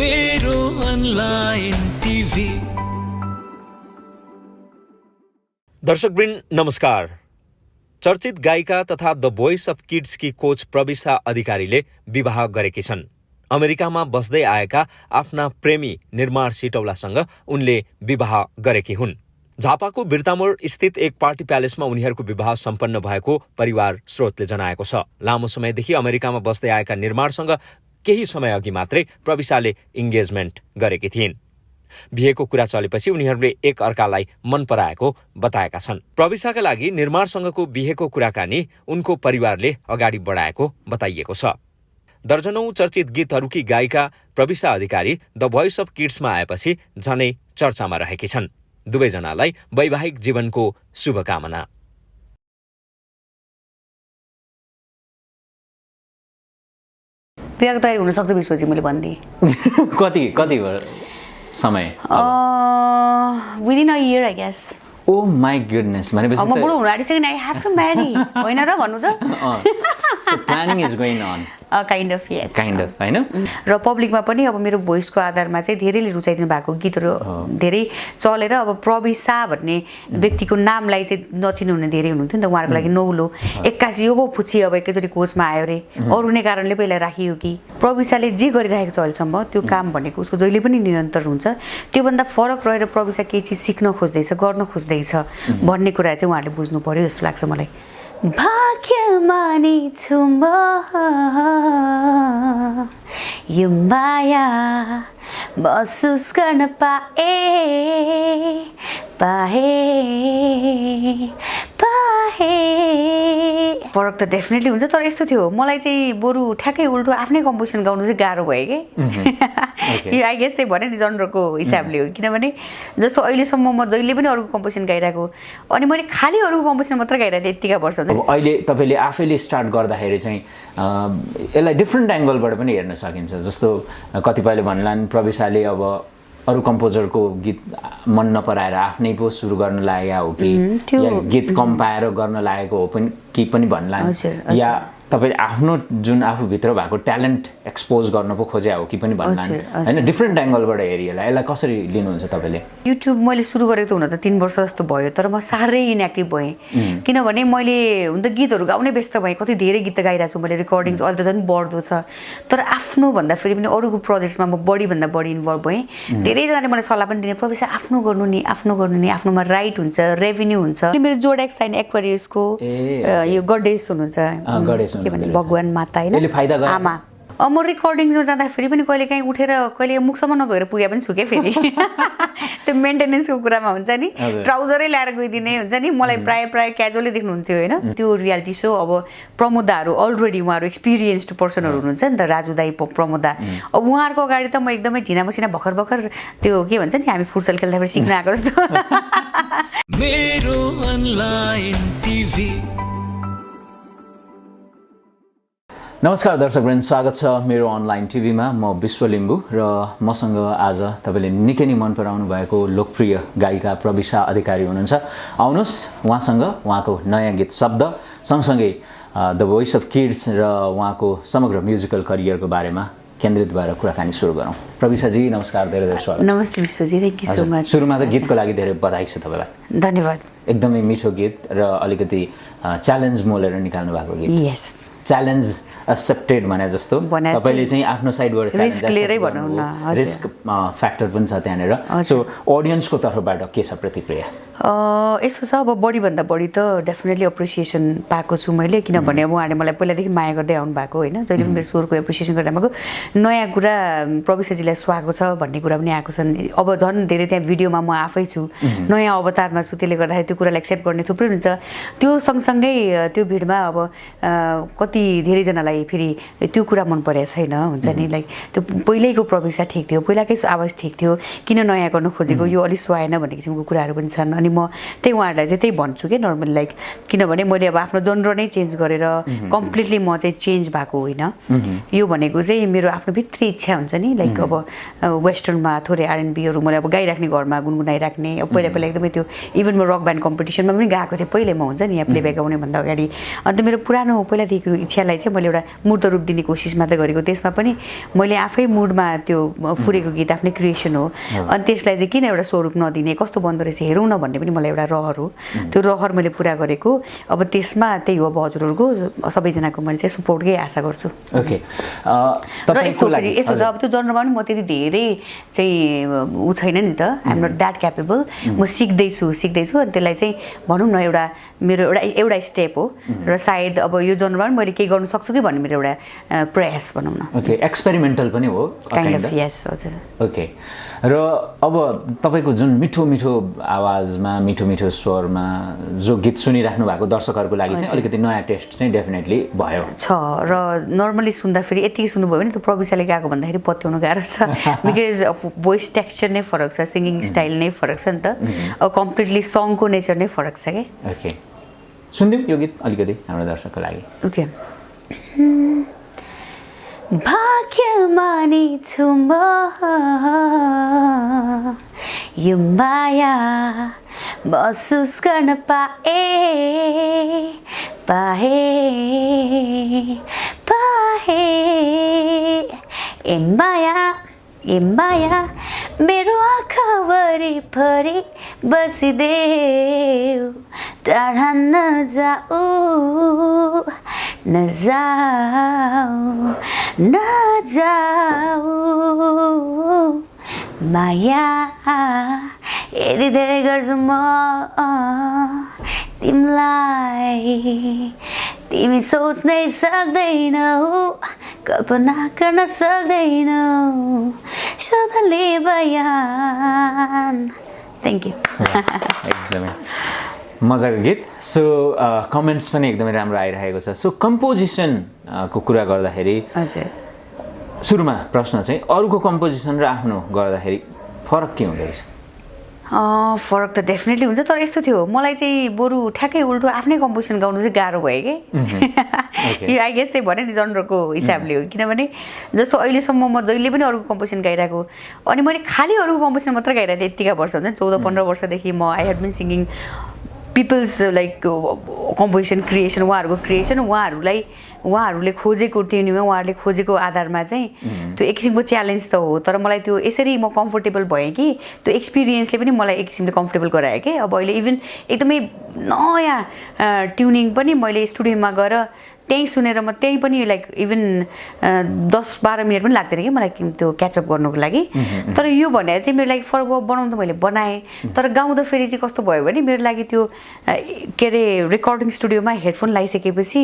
मेरो online TV. दर्शकवृन्द नमस्कार। चर्चित गायिका तथा द भोइस अफ किड्सकी कोच प्रविशा अधिकारीले विवाह गरेकी छन्। अमेरिकामा बस्दै आएका आफ्ना प्रेमी निर्माण सिटौलासँग उनले विवाह गरेकी हुन्। झापाको बिर्तामोड स्थित एक पार्टी प्यालेसमा उनीहरूको विवाह सम्पन्न भएको परिवार स्रोतले जनाएको छ। लामो समयदेखि अमेरिकामा बस्दै आएका निर्माणसँग केही समय अघि मात्रै प्रविशाले इङ्गेजमेन्ट गरेकी थिइन्। बिहेको कुरा चलेपछि उनीहरूले एक अर्कालाई मन पराएको बताएका छन्। प्रविशाका लागि निर्माणसँगको बिहेको कुराकानी उनको परिवारले अगाडि बढाएको बताइएको छ। दर्जनौं चर्चित गीतहरूकी गायिका प्रविशा अधिकारी द भोइस अफ किड्समा आएपछि झनै चर्चामा रहेकी छन्। दुवैजनालाई वैवाहिक जीवनको शुभकामना। बिहाको तयारी हुन सक्छ विश्वजी मैले भनिदिएँ। कति समय? Within a year I guess. Oh my goodness, भनेपछि म बुढो हुन आँटिसकेँ, आई हेभ टु म्यारी होइन र भन्नु त। So planning is going on. Kind of yes, kind of हैन। र पब्लिकमा पनि अब मेरो भोइसको आधारमा चाहिँ धेरैले रुचाइदिनु भएको गीतहरू धेरै चलेर अब प्रविशा भन्ने व्यक्तिको नामलाई चाहिँ नचिन्नु हुने धेरै हुनुहुन्थ्यो नि त। उहाँहरूको लागि नौलो एक्कासी यो फुच्ची अब एकैचोटि कोचमा आयो अरे, अरू नै कारणले पहिला राखियो कि। प्रविशाले जे गरिरहेको छ अहिलेसम्म त्यो काम भनेको उसको जहिले पनि निरन्तर हुन्छ। त्योभन्दा फरक रहेर प्रविशा केही चिज सिक्न खोज्दैछ, गर्न खोज्दैछ भन्ने कुरा चाहिँ उहाँहरूले बुझ्नु पर्यो जस्तो लाग्छ मलाई। भाग्यमानी छु म यो माया महसुस गर्न फरक त डेफिनेटली हुन्छ। तर यस्तो थियो, मलाई चाहिँ बरु ठ्याक्कै उल्टो आफ्नै कम्पोजिसन गाउनु चाहिँ गाह्रो भयो कि। यो आई गेस चाहिँ भने नि जनरको हिसाबले हो। किनभने जस्तो अहिलेसम्म म जहिले पनि अरूको कम्पोजिसन गाइरहेको, अनि मैले खालि अरूको कम्पोजिसन मात्र गाइरहेको थिएँ यतिका वर्ष। अहिले तपाईँले आफैले स्टार्ट गर्दाखेरि चाहिँ यसलाई डिफ्रेन्ट एङ्गलबाट पनि हेर्न सकिन्छ। जस्तो कतिपयले भन्लान् प्रविशाले अब अरू कम्पोजरको गीत मन नपराएर आफ्नै पो सुरु गर्न लागेको हो कि, या गीत कम पाएर गर्न लागेको हो कि पनि भन्लान्, या तपाईले आफ्नो जुन आफूभित्र भएको ट्यालेन्ट एक्सपोज गर्न पो खोजे हो कि पनि भन्लान् हैन। डिफ्रेन्ट एङ्गलबाट हेरिएला यसलाई कसरी लिनुहुन्छ तपाईँले? युट्युब मैले सुरु गरेको त हुन त 3 वर्ष जस्तो भयो, तर म साह्रै इनएक्टिभ भएँ। किनभने मैले हुन त गीतहरू गाउने व्यस्त भएँ, कति धेरै गीत गाइरहेको छु मैले, रेकर्डिङ्स अहिले त झन् बढ्दो छ। तर आफ्नो भन्दा फेरि पनि अरूको प्रोजेक्ट्समा म बढीभन्दा बढी इन्भल्भ भएँ। धेरैजनाले मलाई सल्लाह पनि दिने, प्रविशा आफ्नो गर्नु नि, आफ्नोमा राइट हुन्छ, रेभेन्यू हुन्छ। मेरो जोडेक साइन एक्वारियसको यो गडेस हुनुहुन्छ, के भन्ने भगवान माता हैन, आमा। म रेकर्डिङ्समा जाँदाखेरि पनि कहिले काहीँ उठेर कहिले मुखसम्म नधोएर पुगे पनि छु क्या। फेरि त्यो मेन्टेनेन्सको कुरामा हुन्छ नि, ट्राउजरै ल्याएर गइदिने हुन्छ नि। मलाई प्राय क्याजुअली देख्नुहुन्थ्यो होइन। त्यो रियालिटी सो अब प्रमोदाहरू अलरेडी उहाँहरू एक्सपिरियन्स्ड पर्सनहरू हुनुहुन्छ नि त, राजु दाई, प्रमोदा। अब उहाँहरूको अगाडि त म एकदमै झिना मसिना भर्खर त्यो के भन्छ नि, हामी फुटसल खेल्दाखेरि सिक्न आएको जस्तो। मेरो अनलाइन टिभी। नमस्कार दर्शकवृन्द, स्वागत छ मेरो अनलाइन टिभीमा। म विश्व लिम्बू र मसँग आज तपाईँले निकै नै मन पराउनु भएको लोकप्रिय गायिका प्रविशा अधिकारी हुनुहुन्छ। आउनुहोस् उहाँसँग उहाँको नयाँ गीत शब्द सँगसँगै द भोइस अफ किड्स र उहाँको समग्र म्युजिकल करियरको बारेमा केन्द्रित भएर कुराकानी सुरु गरौँ। प्रविशाजी नमस्कार, धेरै धेरै स्वागत। नमस्ते विश्वजी, थ्याङ्क यू सो मच। सुरुमा त गीतको लागि धेरै बधाई छ तपाईँलाई। धन्यवाद। एकदमै मिठो गीत र अलिकति च्यालेन्ज मोलेर निकाल्नु भएको गीत। यस, च्यालेन्ज एक्सेप्टेड भने जस्तो तपाईले चाहिँ आफ्नो साइडबाट रिस्क फ्याक्टर पनि छ त्यहाँनिर। सो ऑडियन्सको तर्फबाट के छ प्रतिक्रिया? यसो छ, अब बढीभन्दा बढी त डेफिनेटली एप्रिसिएसन पाएको छु मैले। किनभने अब उहाँले मलाई पहिलादेखि माया गर्दै आउनु भएको होइन, जहिले पनि मेरो स्वरको एप्रिसिएसन गर्दै आएको। नयाँ कुरा प्रविशाजीलाई स्वागत छ भन्ने कुरा पनि आएको छन्। अब झन् धेरै त्यहाँ भिडियोमा म आफै छु, नयाँ अवतारमा छु, त्यसले गर्दाखेरि त्यो कुरालाई एक्सेप्ट गर्ने थुप्रै हुन्छ। त्यो सँगसँगै त्यो भिडमा अब कति धेरैजनालाई फेरि त्यो कुरा मन परेको छैन हुन्छ नि। लाइक त्यो पहिल्यैको प्रविशा ठिक थियो, पहिलाकै आवाज ठिक थियो, किन नयाँ गर्नु खोजेको, यो अलिक सुहाएन भन्ने किसिमको कुराहरू पनि छन्। अनि म त्यही उहाँहरूलाई चाहिँ त्यही भन्छु कि नर्मली लाइक किनभने मैले अब आफ्नो जनर नै चेन्ज गरेर कम्प्लिटली म चाहिँ चेन्ज भएको होइन यो भनेको चाहिँ मेरो आफ्नो भित्री इच्छा हुन्छ नि लाइक अब वेस्टर्नमा थोरै R&Bहरू मैले अब गाइराख्ने घरमा गुनगुनाइराख्ने अब पहिला पहिला एकदमै त्यो इभन म रक ब्यान्ड कम्पिटिसनमा पनि गएको थिएँ पहिले म हुन्छ नि यहाँ प्लेब्याक गाउने भन्दा अगाडि अन्त मेरो पुरानो पहिलादेखिको इच्छालाई चाहिँ मैले एउटा मूर्त रूप दिने कोसिस मात्रै गरेको त्यसमा पनि मैले आफै मुडमा त्यो फुरेको गीत आफ्नै क्रिएसन हो अनि त्यसलाई चाहिँ किन एउटा स्वरूप नदिने कस्तो बन्दो रहेछ हेरौँ न भन्ने पनि मलाई एउटा रहर हो त्यो रहर मैले पुरा गरेको अब त्यसमा त्यही हो अब हजुरहरूको सबैजनाको मैले चाहिँ सपोर्टकै आशा गर्छु ओके र यस्तो छ अब त्यो जनरमा पनि म त्यति धेरै चाहिँ ऊ छैन नि त आइएम नट द्याट क्यापेबल म सिक्दैछु अनि त्यसलाई चाहिँ भनौँ न एउटा मेरो एउटा स्टेप हो र सायद अब यो जनरमा पनि मैले केही गर्नु सक्छु कि भन्ने मेरो एउटा प्रयास भनौँ न ओके एक्सपेरिमेन्टल पनि हो काइन्ड अफ यस हजुर ओके र अब तपाईँको जुन मिठो मिठो आवाजमा मिठो मिठो स्वरमा जो गीत सुनिराख्नु भएको दर्शकहरूको लागि चाहिँ अलिकति नयाँ टेस्ट चाहिँ डेफिनेटली भयो छ र नर्मली सुन्दाखेरि यति सुन्नुभयो भने त्यो प्रविशाले गाएको भन्दाखेरि पत्याउनु गाह्रो छ बिकज भोइस टेक्स्चर नै फरक छ सिङ्गिङ स्टाइल नै फरक छ नि त अब कम्प्लिटली सङको नेचर नै फरक छ कि ओके सुनिदिउँ यो गीत अलिकति हाम्रो दर्शकको लागि ओके भाग्यमानी छु म यो माया महसुस गर्न पाए ए माया मेरो आँखा वरिपरि बसिदेऊ टाढा नजाऊ माया यति धेरै गर्छु म तिमीलाई तिमी सोच्नै सक्दैनौ कल्पना गर्न सक्दैनौ शब्दले बयान थ्याङ्क यू एकदमै मजाको गीत सो कमेन्ट्स पनि एकदमै राम्रो आइरहेको छ सो कम्पोजिसनको कुरा गर्दाखेरि हजुर सुरुमा प्रश्न चाहिँ अरूको कम्पोजिसन र आफ्नो गर्दाखेरि फरक के हुँदो रहेछ फरक त डेफिनेटली हुन्छ तर यस्तो थियो मलाई चाहिँ बरु ठ्याक्कै उल्टो आफ्नै कम्पोजिसन गाउनु चाहिँ गाह्रो भयो कि यो आई गेस त्यही भने नि जनरको हिसाबले हो किनभने जस्तो अहिलेसम्म म जहिले पनि अरूको कम्पोजिसन गाइरहेको अनि मैले खालि अरूको कम्पोजिसन मात्र गाइरहेको थिएँ यतिका वर्ष हुन्छ 14-15 वर्षदेखि म I had been singing peoples like composition creation उहाँहरूले खोजेको ट्युनिङमा उहाँहरूले खोजेको आधारमा चाहिँ त्यो एक किसिमको च्यालेन्ज त हो तर मलाई त्यो यसरी म कम्फोर्टेबल भएँ कि त्यो एक्सपिरियन्सले पनि मलाई एक किसिमले कम्फोर्टेबल गरायो कि अब अहिले इभन एकदमै नयाँ ट्युनिङ पनि मैले स्टुडियोमा गएर त्यहीँ सुनेर म त्यहीँ पनि लाइक इभन 10-12 मिनट पनि लाग्दैन कि मलाई त्यो क्याचअप गर्नुको लागि तर यो भने चाहिँ मेरो लागि फरक बनाउनु त मैले बनाएँ तर गाउँदा फेरि चाहिँ कस्तो भयो भने मेरो लागि त्यो के अरे रेकर्डिङ स्टुडियोमा हेडफोन लगाइसकेपछि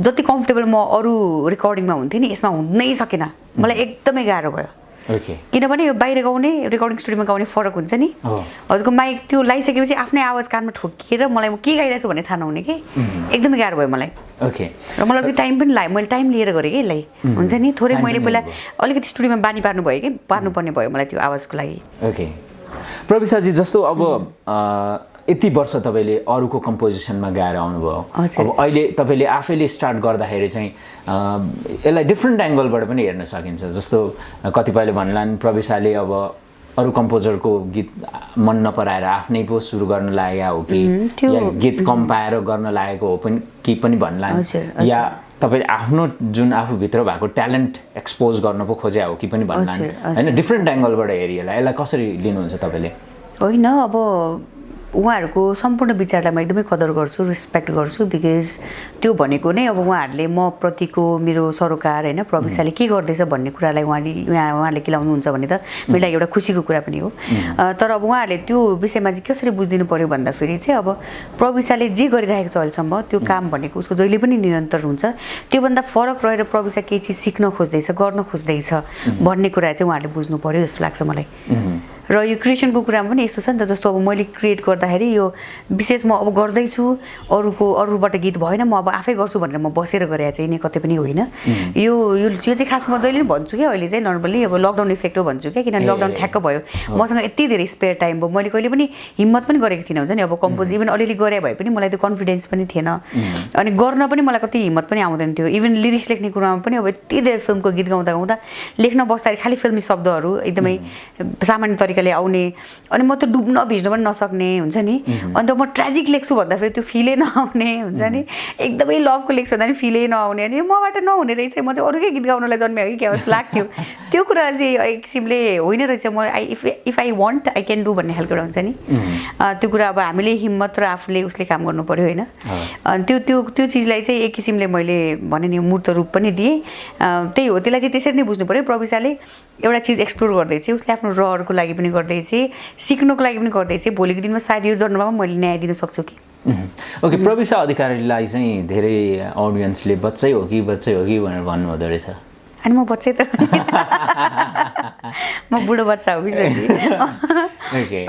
जति कम्फर्टेबल म अरू रेकर्डिङमा हुन्थेँ नि यसमा हुनै सकेन मलाई एकदमै गाह्रो भयो किनभने यो बाहिर गाउने रेकर्डिङ स्टुडियोमा गाउने फरक हुन्छ नि हजुरको माइक त्यो लगाइसकेपछि आफ्नै आवाज कानमा ठोकिएर मलाई म के गाइरहेको छु भन्ने थाहा नहुने कि एकदमै गाह्रो भयो मलाई ओके र मलाई त्यो टाइम पनि लाग्यो मैले टाइम लिएर गरेँ कि यसलाई हुन्छ नि थोरै मैले पहिला अलिकति स्टुडियोमा बानी पार्नुपर्ने भयो मलाई त्यो आवाजको लागि ओके प्रविशाजी जस्तो अब यति वर्ष तपाईँले अरूको कम्पोजिसनमा गाएर आउनुभयो अब अहिले तपाईँले आफैले स्टार्ट गर्दाखेरि चाहिँ यसलाई डिफ्रेन्ट एङ्गलबाट पनि हेर्न सकिन्छ जस्तो कतिपयले भन्लान् प्रविशाले अब अरू कम्पोजरको गीत मन नपराएर आफ्नै पो सुरु गर्न लागेको हो कि या गीत कम पाएर गर्न लागेको हो कि पनि भन्लान् या तपाईँले आफ्नो जुन आफूभित्र भएको ट्यालेन्ट एक्सपोज गर्न पो खोजे हो कि पनि भन्लान् होइन डिफ्रेन्ट एङ्गलबाट हेरी यसलाई कसरी लिनुहुन्छ तपाईँले होइन अब उहाँहरूको सम्पूर्ण विचारलाई म एकदमै कदर गर्छु रेस्पेक्ट गर्छु बिकज त्यो भनेको नै अब उहाँहरूले म प्रतिको मेरो सरोकार होइन प्रविशाले के गर्दैछ भन्ने कुरालाई उहाँले केलाउनुहुन्छ भने त मेरो लागि एउटा खुसीको कुरा पनि हो तर अब उहाँहरूले त्यो विषयमा चाहिँ कसरी बुझिदिनु पर्यो भन्दाखेरि चाहिँ अब प्रविशाले जे गरिरहेको छ अहिलेसम्म त्यो काम भनेको उसको जहिले पनि निरन्तर हुन्छ त्योभन्दा फरक रहेर प्रविशा केही चिज सिक्न खोज्दैछ गर्न खोज्दैछ भन्ने कुरा चाहिँ उहाँहरूले बुझ्नु पर्यो जस्तो लाग्छ मलाई र र यो क्रिएसनको कुरामा पनि यस्तो छ नि त, जस्तो अब मैले क्रिएट गर्दाखेरि यो विशेष म अब गर्दैछु, अरूबाट गीत भएन, म अब आफै गर्छु भनेर म बसेर गरेर चाहिँ नि कतै पनि होइन। यो चाहिँ खास म जहिले पनि भन्छु क्या, अहिले चाहिँ नर्मली अब लकडाउन इफेक्ट हो भन्छु क्या, किनभने लकडाउन ठ्याक्क भयो, मसँग यति धेरै स्पेयर टाइम भयो, मैले कहिले पनि हिम्मत पनि गरेको थिइनँ हुन्छ नि। अब कम्पोज इभन अलिअलि गरे भए पनि मलाई त्यो कन्फिडेन्स पनि थिएन, अनि गर्न पनि मलाई कति हिम्मत पनि आउँदैन थियो। इभन लिरिक्स लेख्ने कुरामा पनि अब यति धेरै फिल्मको गीत गाउँदा लेख्न बस्दाखेरि खालि फिल्मी शब्दहरू एकदमै सामान्य तरिकाले आउने, अनि म त्यो डुब्न भिज्न पनि नसक्ने हुन्छ नि। अन्त म ट्रेजिक लेख्छु भन्दाखेरि त्यो फिलै नआउने हुन्छ नि, एकदमै लभको लेख्छु भन्दा पनि फिलै नआउने, अनि मबाट नहुने रहेछ, म चाहिँ अरूकै गीत गाउनलाई जन्मेँ कि क्या जस्तो लाग्थ्यो। त्यो कुरा चाहिँ एक किसिमले होइन रहेछ, म if I want I can do भन्ने खालको एउटा हुन्छ नि। त्यो कुरा अब हामीले हिम्मत र आफूले उसले काम गर्नु पर्यो होइन। अनि त्यो चिजलाई चाहिँ एक किसिमले मैले भने नि मूर्त रूप पनि दिएँ। त्यही हो, त्यसलाई चाहिँ त्यसरी नै बुझ्नु पऱ्यो। प्रविशाले एउटा चिज एक्सप्लोर गर्दैछ, उसले आफ्नो रहरको लागि पनि गर्दैछ, सिक्नुको लागि पनि गर्दैछ, भोलिको दिनमा सायद यो जन्ममा मैले न्याय दिन सक्छु कि। ओके, प्रविशा अधिकारीलाई चाहिँ धेरै अडियन्सले बच्चै हो कि भनेर भन्नुहुँदो रहेछ। अनि म बच्चै त म बुढो बच्चा हो बिचरी। ओके,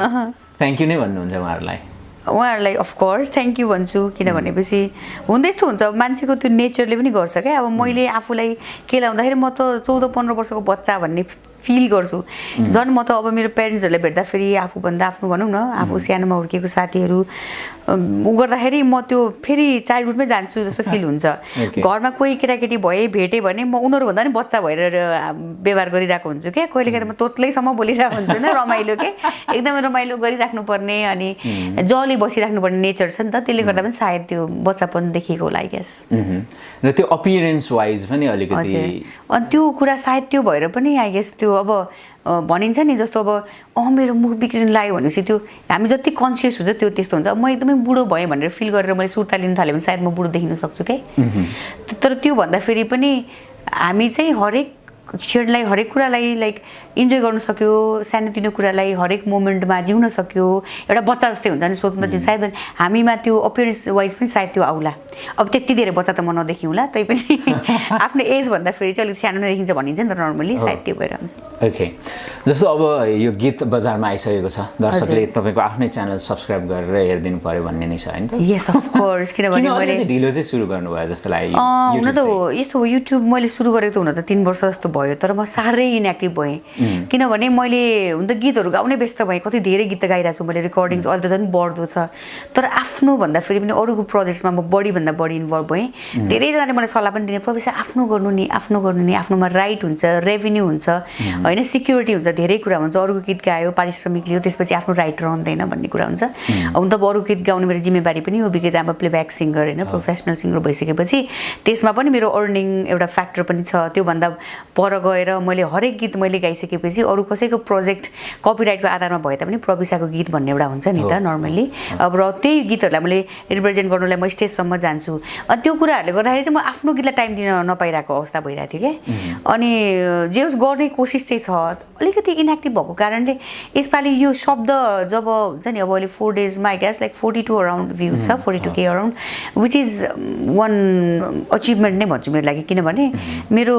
थ्याङ्क यू नै भन्नुहुन्छ उहाँहरूलाई अफकोर्स थ्याङ्क यू भन्छु, किनभनेपछि हुँदै यस्तो हुन्छ मान्छेको त्यो नेचरले पनि गर्छ क्या। अब मैले आफूलाई के लाउँदाखेरि म त 14-15 वर्षको बच्चा भन्ने फिल गर्छु। झन् म त अब मेरो पेरेन्ट्सहरूलाई भेट्दाखेरि आफूभन्दा आफ्नो भनौँ न, आफू सानोमा हुर्केको साथीहरू उ गर्दाखेरि म त्यो फेरि चाइल्डहुडमै जान्छु जस्तो फिल हुन्छ। घरमा कोही केटाकेटी भेटेँ भने म उनीहरूभन्दा पनि बच्चा भएर व्यवहार गरिरहेको हुन्छु क्या। कहिले कहिले म तोत्लैसम्म बोलिरहेको हुन्छु न, रमाइलो के एकदमै रमाइलो गरिराख्नुपर्ने अनि जली बसिराख्नुपर्ने नेचर छ नि त, त्यसले गर्दा पनि सायद त्यो बच्चापन देखिएको होला आई गेस। र त्यो अपियरेन्स वाइज पनि अलिकति, अनि त्यो कुरा सायद त्यो भएर पनि आई गेस त्यो अब भनिन्छ नि, जस्तो अब मेरो मुख बिग्रिनु लाग्यो भनेपछि त्यो हामी जति कन्सियस हुन्छ त्यो त्यस्तो हुन्छ। म एकदमै बुढो भएँ भनेर फिल गरेर मैले सुर्ता लिन थालेँ भने सायद म बुढो देखिन सक्छु क्या। तर त्यो भन्दाखेरि पनि हामी चाहिँ हरेक क्षणलाई, हरेक कुरालाई लाइक इन्जोय गर्नु सक्यो, सानोतिनो कुरालाई हरेक मोमेन्टमा जिउन सक्यो, एउटा बच्चा जस्तै हुन्छ नि स्वतन्त्र जिउ। सायद हामीमा त्यो अपियरेन्स वाइज पनि सायद त्यो आउला। अब त्यति धेरै बच्चा त म नदेखिउँला, तैपनि आफ्नो एज भन्दाखेरि चाहिँ अलिक सानो नै देखिन्छ भनिन्छ नि त नर्मली, सायद त्यो भएर। ओके, जस्तो अब यो गीत बजारमा आइसकेको छ, दर्शकले तपाईँको आफ्नै च्यानल सब्सक्राइब गरेर हेरिदिनु पर्यो भन्ने नै छ होइन त? यस अफकोर्स, किनभने मैले ढिलो चाहिँ सुरु गर्नुभयो जस्तो लाग्यो। हुन त हो यस्तो हो, युट्युब मैले सुरु गरेको त हुन त 3 वर्ष जस्तो भयो, तर म साह्रै इनएक्टिभ भएँ। किनभने मैले हुन त गीतहरू गाउने व्यस्त भएँ, कति धेरै गीत गाइरहेको छु मैले, रेकर्डिङ्स अहिले त झन् बढ्दो छ। तर आफ्नो भन्दा फेरि पनि अरूको प्रोजेक्ट्समा म बढीभन्दा बढी इन्भल्भ भएँ। धेरैजनाले मलाई सल्लाह पनि दिने, प्रोफेसर आफ्नो गर्नु नि, आफ्नोमा राइट हुन्छ, रेभेन्यू हुन्छ होइन, सिक्युरिटी हुन्छ, धेरै कुरा हुन्छ। अरूको गीत गायो, पारिश्रमिक लियो, त्यसपछि आफ्नो राइट रहँदैन भन्ने कुरा हुन्छ। हुन त अरू गीत गाउने मेरो जिम्मेवारी पनि हो, बिकज आम प्लेब्याक सिङ्गर होइन, प्रोफेसनल सिङ्गर भइसकेपछि त्यसमा पनि मेरो अर्निङ एउटा फ्याक्टर पनि छ। त्योभन्दा पर गएर मैले हरेक गीत मैले गाइसकेपछि अरू कसैको प्रोजेक्ट कपिराइटको आधारमा भए तापनि प्रविशाको गीत भन्ने एउटा हुन्छ नि त नर्मल्ली। अब र त्यही गीतहरूलाई मैले रिप्रेजेन्ट गर्नुलाई म स्टेजसम्म जान्छु। अनि त्यो कुराहरूले गर्दाखेरि चाहिँ म आफ्नो गीतलाई टाइम दिन नपाइरहेको अवस्था भइरहेको थियो क्या। अनि जे होस् गर्ने कोसिस चाहिँ छ, अलिकति इनएक्टिभ भएको कारणले यसपालि यो शब्द जब हुन्छ नि, अब अहिले 4 डेजमा I guess like 42 around views छ, 42K around, which is one achievement नै भन्छु मेरो लागि। किनभने मेरो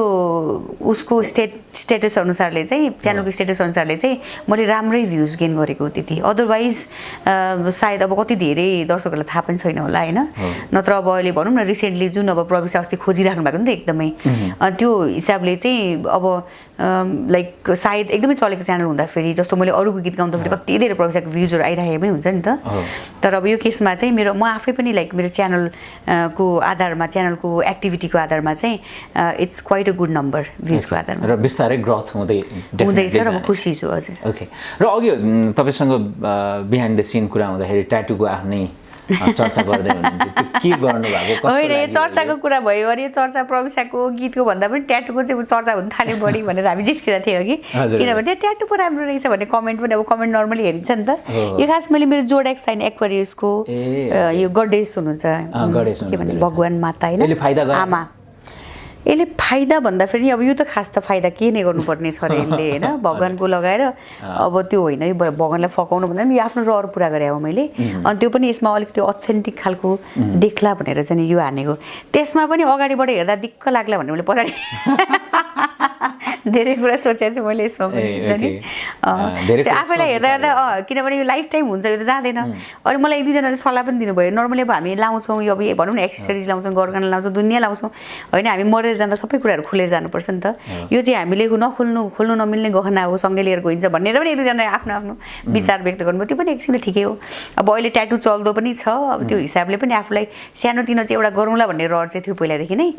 उसको स्टेटस अनुसारले चाहिँ, च्यानलको स्टेटस अनुसारले चाहिँ मैले राम्रै भ्युज गेन गरेको त्यति। अदरवाइज सायद अब कति धेरै दर्शकहरूलाई थाहा पनि छैन होला होइन। नत्र अब अहिले भनौँ न रिसेन्टली जुन अब प्रविशा अस्ति खोजिराख्नु भएको नि त एकदमै, त्यो हिसाबले चाहिँ अब लाइक सायद एकदमै चलेको च्यानल हुँदाखेरि, जस्तो मैले अरूको गीत गाउँदाखेरि कति धेरै प्रविशाको भ्युजहरू आइरहेको पनि हुन्छ नि त। तर अब यो केसमा चाहिँ म आफै पनि लाइक मेरो च्यानलको आधारमा, च्यानलको एक्टिभिटीको आधारमा चाहिँ it's quite a good number भ्युजको आधारमा, र बिस्तारै ग्रोथ हुँदैछ र म खुसी छु। हजुर। ओके, र अघि तपाईँसँग बिहाइन्ड द सिन कुरा हुँदाखेरि ट्याटुको आफ्नै चर्चा गर्दै हुनुहुन्थ्यो, के गर्नुभएको? होइन, यो चर्चाको कुरा भयो अरे, यो चर्चा प्रविशाको गीतको भन्दा पनि ट्याटुको चाहिँ चर्चा हुन थाल्यो बढी भनेर हामी जिस्किँदा थियो कि, किनभने ट्याटु पो राम्रो रहेछ भन्ने कमेन्ट पनि, अब कमेन्ट नर्मली हेरिन्छ नि त। यो खास मैले मेरो जोडेक साइन एक्वारियसको यो गडेस हुनुहुन्छ के भने भगवान माता होइन, आमा। यसले फाइदा भन्दाखेरि अब यो त खास त फाइदा के नै गर्नुपर्ने छ र यसले होइन, भगवान्को लगाएर अब त्यो होइन, यो भगवान्लाई फकाउनु भन्दा पनि यो आफ्नो रहर पुरा गरे हो मैले। अनि त्यो पनि यसमा अलिकति अथेन्टिक खालको देख्ला भनेर चाहिँ यो हानेको। त्यसमा पनि अगाडिबाट हेर्दा दिक्क लाग्ला भन्ने मैले पछाडि धेरै कुरा सोचेको छु मैले यसमा पनि हुन्छ नि धेरै त्यो आफैलाई हेर्दा हेर्दा किनभने यो लाइफ टाइम हुन्छ यो त जाँदैन अनि मलाई एक दुईजनाले सल्लाह पनि दिनुभयो नर्मली अब हामी लाउँछौँ यो अब भनौँ न एक्सेसरिज लाउँछौँ गरगहना लाउँछौँ दुनियाँ लाउँछौँ होइन हामी मरेर जाँदा सबै कुराहरू खुलेर जानुपर्छ नि त यो चाहिँ हामीले खोल्नु नमिल्ने गहना हो सँगै लिएर गइन्छ भनेर पनि एक दुईजना आफ्नो आफ्नो विचार व्यक्त गर्नुभयो त्यो पनि एक किसिमले ठिकै हो अब अहिले ट्याटु चल्दो पनि छ अब त्यो हिसाबले पनि आफूलाई सानोतिनो चाहिँ एउटा गरौँला भन्ने रहर चाहिँ थियो पहिलादेखि नै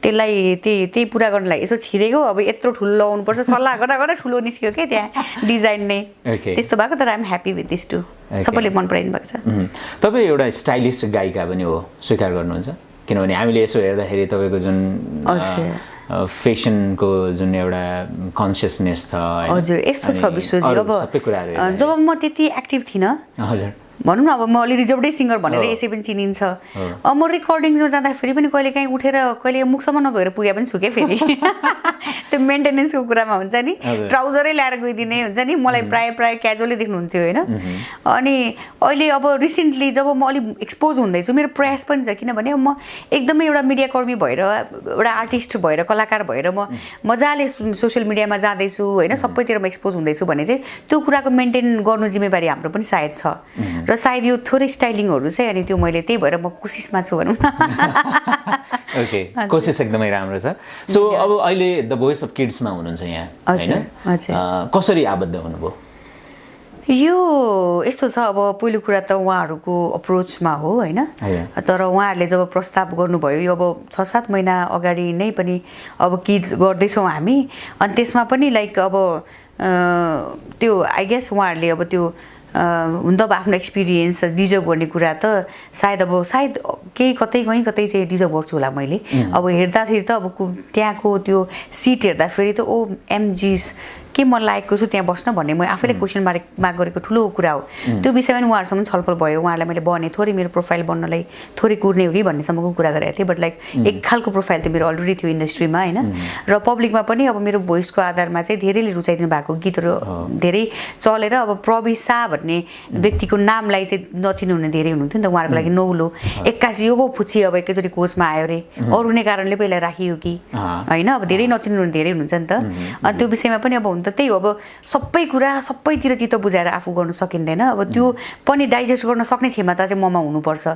त्यसलाई त्यही पुरा गर्नलाई यसो छिरेको अब यत्रो ठुलो लगाउनुपर्छ सल्लाह गर्दा गर्दा ठुलो निस्क्यो क्या त्यहाँ डिजाइन नै त्यस्तो भएको तर I'm happy with this too सबैले मन पराइनु भएको छ तपाईँ एउटा स्टाइलिस गायिका पनि हो स्वीकार गर्नुहुन्छ किनभने हामीले यसो हेर्दाखेरि तपाईँको जुन फेसनको जुन एउटा कन्सियसनेस छ हजुर यस्तो छ विश्वजी अब सबै कुराहरू जब म त्यति एक्टिभ थिइनँ हजुर भनौँ न अब म अलि रिजर्भडै सिङ्गर भनेर यसै पनि चिनिन्छ अब म रेकर्डिङमा जाँदाखेरि पनि कहिले काहीँ उठेर कहिले मुखसम्म नधोएर पुगे पनि छु क्या फेरि त्यो मेन्टेनेन्सको कुरामा हुन्छ नि ट्राउजरै ल्याएर गइदिने हुन्छ नि मलाई प्रायः क्याजुअली देख्नुहुन्थ्यो होइन अनि अहिले अब रिसेन्टली जब म अलिक एक्सपोज हुँदैछु मेरो प्रयास पनि छ किनभने म एकदमै एउटा मिडियाकर्मी भएर एउटा आर्टिस्ट भएर कलाकार भएर म मजाले सोसियल मिडियामा जाँदैछु होइन सबैतिर म एक्सपोज हुँदैछु भने चाहिँ त्यो कुराको मेन्टेन गर्नु जिम्मेवारी हाम्रो पनि सायद छ र सायद यो थोरै स्टाइलिङहरू चाहिँ अनि त्यो मैले त्यही भएर म कोसिसमा छु भनौँ न ओके कोसिस एकदमै राम्रो छ सो अब अहिले द भोइस अफ किड्समा हुनुहुन्छ यहाँ होइन कसरी आबद्ध हुनुभयो यो यस्तो छ अब पहिलो कुरा त उहाँहरूको अप्रोचमा हो होइन तर उहाँहरूले जब प्रस्ताव गर्नुभयो यो अब 6-7 महिना अगाडि नै पनि अब किड्स गर्दैछौँ हामी अनि त्यसमा पनि लाइक अब त्यो आई गेस उहाँहरूले अब त्यो हुन त अब आफ्नो एक्सपिरियन्स डिजर्भ गर्ने कुरा त सायद केही कतै चाहिँ डिजर्भ गर्छु होला मैले अब हेर्दाखेरि त अब त्यहाँको त्यो सिट हेर्दाखेरि त ओ एमजिस के म लागेको छु त्यहाँ बस्न भन्ने म आफैले क्वेसन मार्क गरेको ठुलो कुरा हो त्यो विषयमा पनि उहाँहरूसँग छलफल भयो उहाँहरूलाई मैले भने थोरै मेरो प्रोफाइल बन्नलाई थोरै कुर्ने हो कि भन्नेसम्मको कुरा गरेको थिएँ बट लाइक एक खालको प्रोफाइल त मेरो अलरेडी थियो इन्डस्ट्रीमा होइन र पब्लिकमा पनि अब मेरो भोइसको आधारमा चाहिँ धेरैले रुचाइदिनु भएको गीतहरू धेरै चलेर अब प्रविशा भन्ने व्यक्तिको नामलाई चाहिँ नचिन्नु हुने धेरै हुनुहुन्थ्यो नि त उहाँहरूको लागि नौलो 81 योगो फुच्ची अब एकैचोटि कोचमा आयो अरे अरू नै कारणले पहिला राखियो कि होइन अब धेरै नचिन्नु हुने धेरै हुनुहुन्छ नि त अनि त्यो विषयमा पनि अब त त्यही हो अब सबै कुरा सबैतिर चित्त बुझाएर आफू गर्न सकिँदैन अब त्यो पनि डाइजेस्ट गर्न सक्ने क्षमता चाहिँ ममा हुनुपर्छ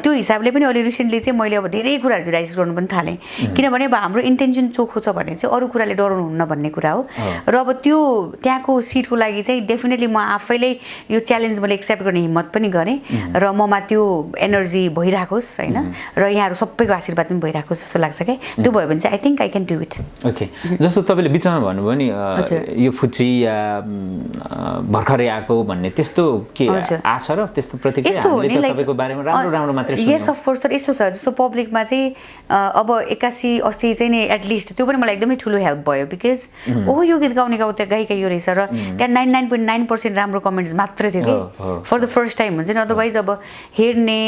त्यो हिसाबले पनि अहिले रिसेन्टली चाहिँ मैले अब धेरै कुराहरू चाहिँ डाइजेस्ट गर्नु पनि थालेँ किनभने अब हाम्रो इन्टेन्सन चोखो छ भने चाहिँ अरू कुराले डराउनु हुन्न भन्ने कुरा हो र अब त्यो त्यहाँको सिटको लागि चाहिँ डेफिनेटली म आफैले यो च्यालेन्ज मैले एक्सेप्ट गर्ने हिम्मत पनि गरेँ र ममा त्यो एनर्जी भइराखोस् होइन र यहाँहरू सबैको आशीर्वाद पनि भइराखोस् जस्तो लाग्छ क्या त्यो भयो भने चाहिँ I think I can do it okay जस्तो तपाईँले बिचमा भन्नुभयो नि यो फुच्ची या भर्खरै आएको भन्ने त्यस्तो के आछ र त्यस्तो प्रतिक्रिया हामीले त तपाईको बारेमा राम्रो मात्रै सुन्यौं यस अफ कोर्स तर यस्तो छ जस्तो पब्लिकमा चाहिँ अब 81 अस्ति चाहिँ नि एटलिस्ट त्यो पनि मलाई एकदमै ठुलो हेल्प भयो बिकज ओहो यो गीत गाउने गायिका यो रहेछ र त्यहाँ 99.9% राम्रो कमेन्ट्स मात्रै थियो कि फर द फर्स्ट टाइम हुन्छ नि अदरवाइज अब हेर्ने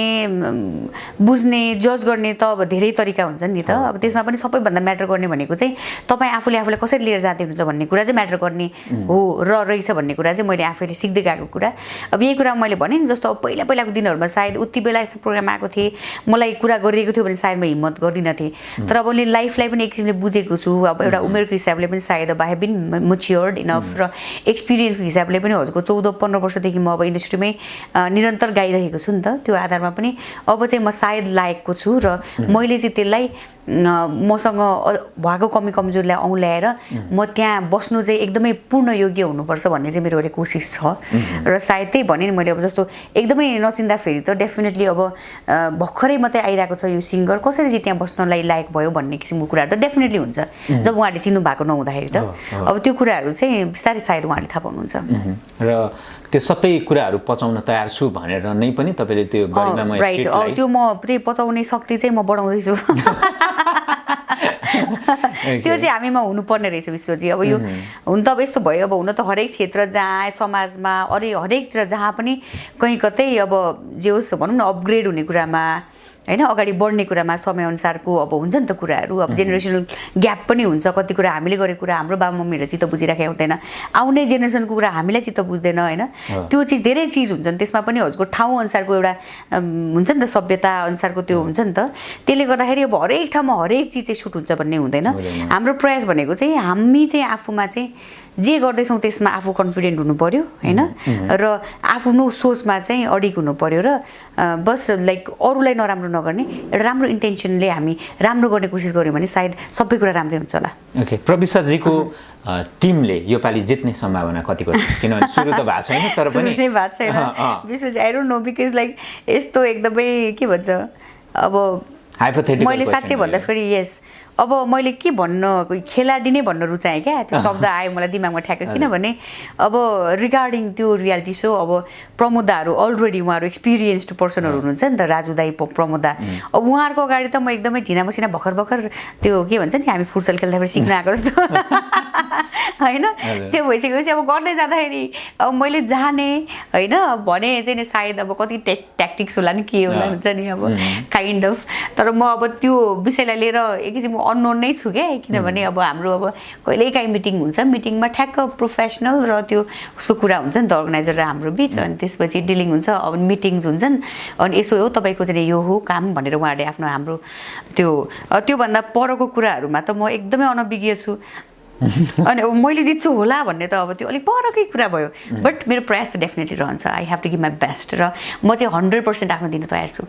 बुझ्ने जज गर्ने त अब धेरै तरिका हुन्छ नि त अब त्यसमा पनि सबैभन्दा म्याटर गर्ने भनेको चाहिँ तपाईँ आफूलाई कसरी लिएर जाँदै हुनुहुन्छ भन्ने कुरा चाहिँ म्याटर गर्ने हो र रहेछ भन्ने कुरा चाहिँ मैले आफैले सिक्दै गएको कुरा अब यही कुरा मैले भने नि जस्तो अब पहिलाको दिनहरूमा सायद उति बेला यस्तो प्रोग्राम आएको थिए मलाई कुरा गरिएको थियो भने सायद म हिम्मत गर्दिनँ थिएँ तर अब मैले लाइफलाई पनि एक किसिमले बुझेको छु अब एउटा उमेरको हिसाबले पनि सायद अब I have been matured enough र एक्सपिरियन्सको हिसाबले पनि हजुरको 14-15 वर्षदेखि म अब इन्डस्ट्रीमै निरन्तर गाइरहेको छु नि त त्यो आधारमा पनि अब चाहिँ म सायद लायकको छु र मैले चाहिँ त्यसलाई मसँग भएको कमी कमजोरीलाई औँल्याएर म त्यहाँ बस्नु चाहिँ एकदमै पूर्ण योग्य हुनुपर्छ भन्ने चाहिँ मेरो अहिले कोसिस छ र सायद त्यही भने नि मैले अब जस्तो एकदमै नचिन्दाखेरि त डेफिनेटली अब भर्खरै मात्रै आइरहेको छ यो सिङ्गर कसरी चाहिँ त्यहाँ बस्नलाई लायक भयो भन्ने किसिमको कुराहरू त डेफिनेटली हुन्छ जब उहाँहरूले चिन्नु भएको नहुँदाखेरि त अब त्यो कुराहरू चाहिँ बिस्तारै सायद उहाँहरूले थाहा पाउनुहुन्छ र त्यो सबै कुराहरू पचाउन तयार छु भनेर नै पनि तपाईँले त्यो गरिमामय राइट त्यो म त्यही पचाउने शक्ति चाहिँ म बढाउँदैछु त्यो चाहिँ हामीमा हुनुपर्ने रहेछ विश्वजी अब यो हुन त अब यस्तो भयो अब हुन त हरेक क्षेत्र जहाँ समाजमा हरेकतिर जहाँ पनि कहीँ कतै अब जे होस् भनौँ न अपग्रेड हुने कुरामा होइन अगाडि बढ्ने कुरामा समयअनुसारको अब हुन्छ नि त कुराहरू अब जेनेरेसनल ग्याप पनि हुन्छ कति कुरा हामीले गरेको कुरा हाम्रो बाबुमम्मीहरूले चित्त बुझिराखेको हुँदैन आउने जेनेरेसनको कुरा हामीलाई चित्त बुझ्दैन होइन त्यो चिज धेरै चिज हुन्छ नि त्यसमा पनि हजुरको ठाउँ अनुसारको एउटा हुन्छ नि त सभ्यता अनुसारको त्यो हुन्छ नि त त्यसले गर्दाखेरि अब हरेक ठाउँमा हरेक चिज चाहिँ सुट हुन्छ भन्ने हुँदैन हाम्रो प्रयास भनेको चाहिँ हामी चाहिँ आफूमा चाहिँ जे गर्दैछौँ त्यसमा आफू कन्फिडेन्ट हुनु पर्यो होइन र आफ्नो सोचमा चाहिँ अडिग हुनु पर्यो र बस लाइक अरूलाई नराम्रो नगर्ने एउटा राम्रो इन्टेन्सनले हामी राम्रो गर्ने कोसिस गऱ्यौँ भने सायद सबै कुरा राम्रै हुन्छ होला ओके प्रविशाजीको टिमले योपालि जित्ने सम्भावना कतिको छ किनभने सुरु त भएको छैन तर पनि भएको छैन विशेष I don't know because like यस्तो एकदमै के भन्छ अब मैले साँच्चै भन्दाखेरि यस अब मैले के भन्न खेलाडी नै भन्न रुचाएँ क्या त्यो शब्द आयो मलाई दिमागमा ठ्याक्क किनभने अब रिगार्डिङ त्यो रियालिटी सो अब प्रमोदाहरू अलरेडी उहाँहरू एक्सपिरियन्स्ड पर्सनहरू हुनुहुन्छ नि त राजु दाई प्रमोदा अब उहाँहरूको अगाडि त म एकदमै झिना मसिना भर्खर भर्खर त्यो के भन्छ नि हामी फुटसल खेल्दाखेरि सिक्न आएको जस्तो होइन त्यो भइसकेपछि अब गर्दै जाँदाखेरि अब मैले जाने होइन भने चाहिँ नि सायद अब कति ट्याक्टिक्स होला नि के होला हुन्छ नि अब काइन्ड अफ तर म अब त्यो विषयलाई लिएर एक किसिमको अननोन नै छु क्या किनभने अब हाम्रो अब कहिलेकाहीँ मिटिङ हुन्छ मिटिङमा ठ्याक्क प्रोफेसनल र त्यो उसको कुरा हुन्छ नि त अर्गनाइजर र हाम्रो बिच अनि त्यसपछि डिलिङ हुन्छ अब मिटिङ्स हुन्छन् अनि यसो हो तपाईँको चाहिँ यो हो काम भनेर उहाँहरूले आफ्नो हाम्रो त्योभन्दा परको कुराहरूमा त म एकदमै अनभिज्ञ छु अनि अब मैले जित्छु होला भन्ने त अब त्यो अलिक परकै कुरा भयो बट मेरो प्रयास त डेफिनेटली रहन्छ I have to give my best र म चाहिँ 100% आफ्नो दिन तयार छु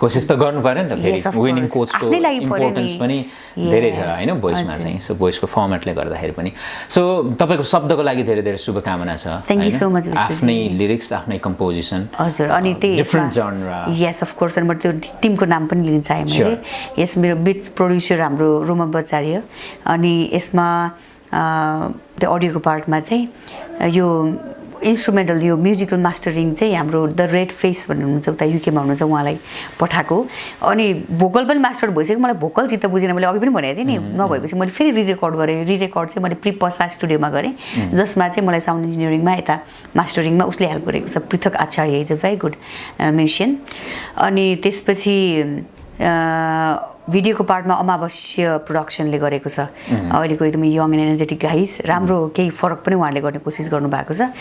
कोसिस त गर्नु पर्यो नि त फेरि विनिङ कोचको इम्पोर्टेन्स पनि धेरै छ होइन भोइसमा चाहिँ सो भोइसको फर्मेटले गर्दाखेरि पनि सो तपाईँको शब्दको लागि धेरै धेरै शुभकामना छ थ्याङ्क यू सो मच आफ्नै लिरिक्स आफ्नै कम्पोजिसन हजुर अनि त्यही different genre yes of course अनि म त्यो टिमको नाम पनि लिन चाहेँ मैले यस मेरो बिच प्रोड्युसर हाम्रो रोमा बच्चार्य अनि यसमा त्यो अडियोको पार्टमा चाहिँ यो इन्स्ट्रुमेन्टल यो म्युजिकल मास्टरिङ चाहिँ हाम्रो द रेड फेस भन्नुहुन्छ उता युकेमा हुनुहुन्छ उहाँलाई पठाएको अनि भोकल पनि मास्टर भइसक्यो मलाई भोकल चित्त बुझेन मैले अघि पनि भनेको थिएँ नि नभएपछि मैले फेरि रिरेकर्ड गरेँ रिरेकर्ड चाहिँ मैले प्रिपसा स्टुडियोमा गरेँ जसमा चाहिँ मलाई साउन्ड इन्जिनियरिङमा यता मास्टरिङमा उसले हेल्प गरेको छ Prithak Acharya is a very good musician अनि त्यसपछि भिडियोको पार्टमा अमावस्या प्रोडक्सनले गरेको छ अहिलेको एकदमै यङ एन्ड एनर्जेटिक गाइस राम्रो केही फरक पनि उहाँले गर्ने कोसिस गर्नुभएको छ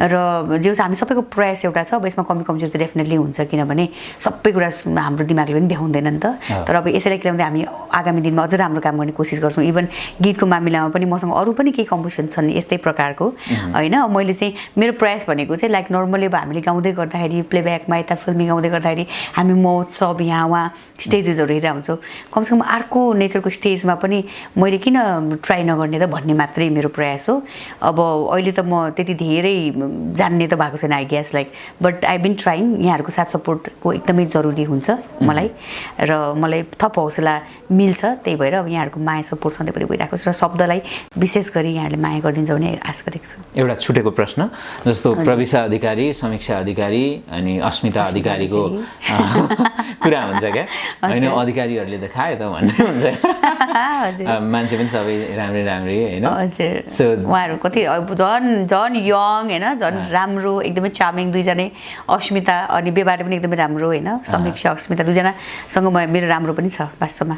र जो हामी सबैको प्रयास एउटा छ अब यसमा कमी कमजोरी त डेफिनेटली हुन्छ किनभने सबै कुरा हाम्रो दिमागले पनि भ्याउँदैन नि त तर अब यसैलाई खेलाउँदै हामी आगामी दिनमा अझ राम्रो काम गर्ने कोसिस गर्छौँ इभन गीतको मामिलामा पनि मसँग अरू पनि केही कम्पोजिसन छन् यस्तै प्रकारको होइन मैले चाहिँ मेरो प्रयास भनेको चाहिँ लाइक नर्मली अब हामीले गाउँदै गर्दाखेरि प्लेब्याकमा यता फिल्मी गाउँदै गर्दाखेरि हामी महोत्सव यहाँ उहाँ स्टेजेसहरू हेरेर हुन्छौँ कमसेकम अर्को नेचरको स्टेजमा पनि मैले किन ट्राई नगर्ने त भन्ने मात्रै मेरो प्रयास हो अब अहिले त म त्यति धेरै जान्ने त भएको छैन I guess like but I been trying यहाँहरूको साथ सपोर्टको एकदमै जरुरी हुन्छ मलाई र मलाई थप हौसला मिल्छ त्यही भएर अब यहाँहरूको माया सपोर्ट सधैँभरि भइरहेको छ र शब्दलाई विशेष गरी यहाँहरूले माया गरिदिन्छ भने आश गरेको छु एउटा छुटेको प्रश्न जस्तो प्रविशा अधिकारी समीक्षा अधिकारी अनि अस्मिता अधिकारीको कुरा हुन्छ क्या होइन अधिकारीहरूले त खायो त भन्ने हुन्छ मान्छे पनि सबै राम्रै राम्रै होइन सो उहाँहरू कति झन् यङ होइन झन् राम्रो एकदमै चार्मिङ दुईजनै अस्मिता अनि व्यवहार पनि एकदमै राम्रो होइन समीक्षा अस्मिता दुईजनासँग मेरो राम्रो पनि छ वास्तवमा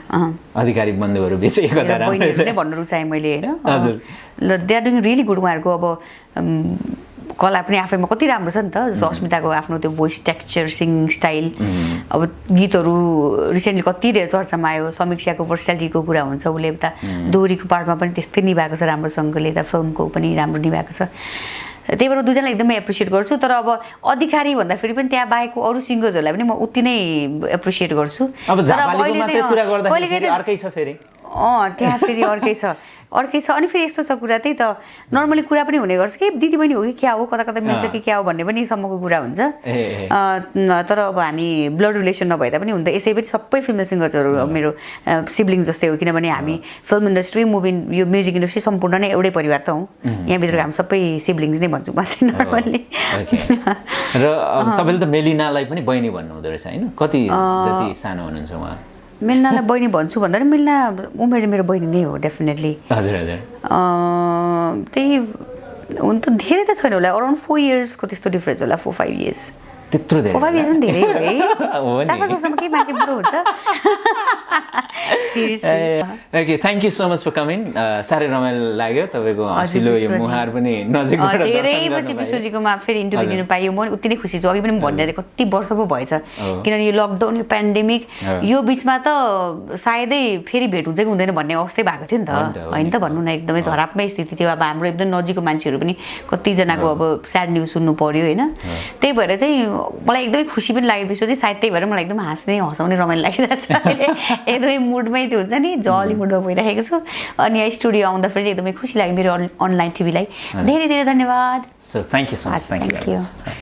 अधिकारी बन्धुहरू बिच एकता नै भन्नु रुचाएँ मैले होइन ल they are doing really good उहाँहरूको अब कला पनि आफैमा कति राम्रो छ नि त जस्तो अस्मिताको आफ्नो त्यो भोइस टेक्स्चर सिङ्गिङ स्टाइल अब गीतहरू रिसेन्टली कति धेरै चर्चामा आयो समीक्षाको पर्सनालिटीको कुरा हुन्छ उसले उता दोहोरीको पार्टमा पनि त्यस्तै निभाएको छ राम्रोसँगले यता फिल्मको पनि राम्रो निभाएको छ त्यही भएर दुईजनालाई एकदमै एप्रिसिएट गर्छु तर अब अधिकारी भन्दाखेरि पनि त्यहाँ बाहेकको अरू सिङ्गर्सहरूलाई पनि म उति नै एप्रिसिएट गर्छु त्यहाँ फेरि अर्कै छ अनि फेरि यस्तो छ कुरा त्यही त नर्मली कुरा पनि हुने गर्छ कि दिदी बहिनी हो कि क्या हो कता कता मिल्छ कि क्या हो भन्ने पनि सम्मको कुरा हुन्छ तर अब हामी ब्लड रिलेसन नभए तापनि हुन त यसै पनि सबै फिमेल सिङ्गर्सहरू मेरो सिब्लिङ जस्तै हो किनभने हामी फिल्म इन्डस्ट्री मुभी यो म्युजिक इन्डस्ट्री सम्पूर्ण नै एउटै परिवार त हौँ यहाँभित्रको हामी सबै सिब्लिङ्स नै भन्छु म चाहिँ नर्मली र तपाईँले त मेलिनालाई पनि बहिनी भन्नुहुँदो रहेछ होइन कति जति सानो हुनुहुन्छ उहाँ मिल्नालाई बहिनी भन्छु भन्दा पनि मिल्ना उमेर मेरो बहिनी नै हो डेफिनेटली हजुर हजुर त्यही हुन त धेरै त छैन होला अराउन्ड 4 इयर्सको त्यस्तो डिफ्रेन्स होला 4-5 इयर्स त्यत्रो धेरै 4-5 years पनि धेरै हो है हो नि। 4-5 वर्षमा के मान्छे बुढो हुन्छ seriously okay thank you so much for coming साह्रै रमाइलो लाग्यो तपाईँको हँसिलो यो मुहार पनि नजिकबाट धेरै दर्शन पछि गर्न पाएँ। विश्वजीकोमा फेरि इन्टरभ्यू दिनु पाइयो म उति नै खुसी छु अघि पनि भनिरहेको थिएँ कति वर्ष पो भएछ किनभने यो लकडाउन यो पेन्डेमिक यो बिचमा त सायदै फेरि भेट हुन्छ कि हुँदैन भन्ने अवस्थै भएको थियो नि त होइन त भन्नु न एकदमै धरापमै स्थिति थियो अब हाम्रो एकदम नजिकको मान्छेहरू पनि कतिजनाको अब स्याड न्युज सुन्नु पर्यो होइन त्यही भएर चाहिँ मलाई एकदमै खुसी पनि लाग्यो विश्वजी सायद त्यही भएर मलाई एकदम हाँस्ने हँसाउने रमाइलो लागिरहेको छ अहिले एकदमै मुडमै त्यो हुन्छ नि जली मुडमा भइरहेको छु अनि यहाँ स्टुडियो आउँदाखेरि एकदमै खुसी लाग्यो मेरो अनलाइन टिभीलाई धेरै धेरै धन्यवाद So thank you so much. Thank you very Thank you. much.